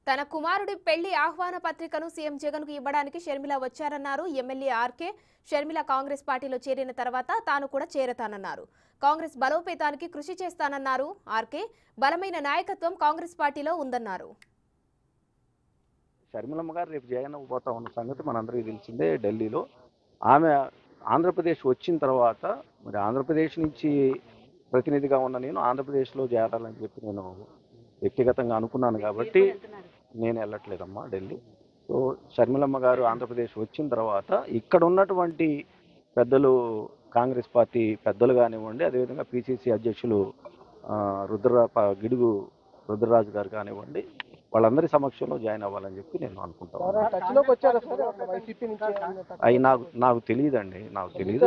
తన కుమారుడి పెళ్లి ఆహ్వాన పత్రికను సీఎం జగన్ కు ఇవ్వడానికి షర్మిల వచ్చారన్నారు ఎమ్మెల్యే ఆర్కే. షర్మిల కాంగ్రెస్ పార్టీలో చేరిన తర్వాత తాను కూడా చేరతానన్నారు. కాంగ్రెస్ బలోపేతానికి కృషి చేస్తానన్నారు ఆర్కే. బలమైన నాయకత్వం కాంగ్రెస్ పార్టీలో ఉందన్నారు. షర్మిలమ్మ గారు రేపు జగన్ పోతా ఉన్న సంగతి మనందరికీ తెలిసిందే. ఢిల్లీలో ఆమె ఆంధ్రప్రదేశ్ వచ్చిన తర్వాత మరి ఆంధ్రప్రదేశ్ నుంచి ప్రతినిధిగా ఉన్న నేను ఆంధ్రప్రదేశ్లో చేరాలని చెప్పి నేను వ్యక్తిగతంగా అనుకున్నాను కాబట్టి నేను వెళ్ళట్లేదమ్మా ఢిల్లీ. సో షర్మిలమ్మ గారు ఆంధ్రప్రదేశ్ వచ్చిన తర్వాత ఇక్కడ ఉన్నటువంటి పెద్దలు, కాంగ్రెస్ పార్టీ పెద్దలు కానివ్వండి, అదేవిధంగా పిసిసి అధ్యక్షులు గిడుగు రుద్రరాజు గారు కానివ్వండి, వాళ్ళందరి సమక్షంలో జాయిన్ అవ్వాలని చెప్పి నేను అనుకుంటాను. అవి నాకు తెలియదండి, నాకు తెలియదు.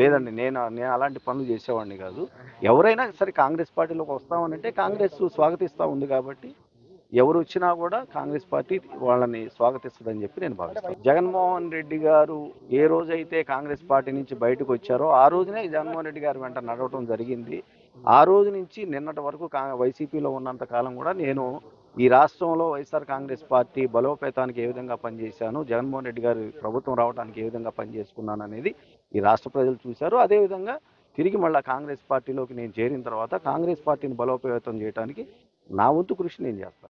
లేదండి, నేను అలాంటి పనులు చేసేవాడిని కాదు. ఎవరైనా సరే కాంగ్రెస్ పార్టీలోకి వస్తామనంటే కాంగ్రెస్ స్వాగతిస్తూ ఉంది కాబట్టి ఎవరు వచ్చినా కూడా కాంగ్రెస్ పార్టీ వాళ్ళని స్వాగతిస్తుందని చెప్పి నేను భావిస్తాను. జగన్మోహన్ రెడ్డి గారు ఏ రోజైతే కాంగ్రెస్ పార్టీ నుంచి బయటకు వచ్చారో ఆ రోజునే జగన్మోహన్ రెడ్డి గారి వెంట నడవటం జరిగింది. ఆ రోజు నుంచి నిన్నటి వరకు వైసీపీలో ఉన్నంత కాలం కూడా నేను ఈ రాష్ట్రంలో వైఎస్ఆర్ కాంగ్రెస్ పార్టీ బలోపేతానికి ఏ విధంగా పనిచేశాను, జగన్మోహన్ రెడ్డి గారి ప్రభుత్వం రావడానికి ఏ విధంగా పనిచేసుకున్నాను అనేది ఈ రాష్ట్ర ప్రజలు చూశారు. అదేవిధంగా తిరిగి మళ్ళీ కాంగ్రెస్ పార్టీలోకి నేను చేరిన తర్వాత కాంగ్రెస్ పార్టీని బలోపేతం చేయడానికి నా వంతు కృషి నేను చేస్తాను.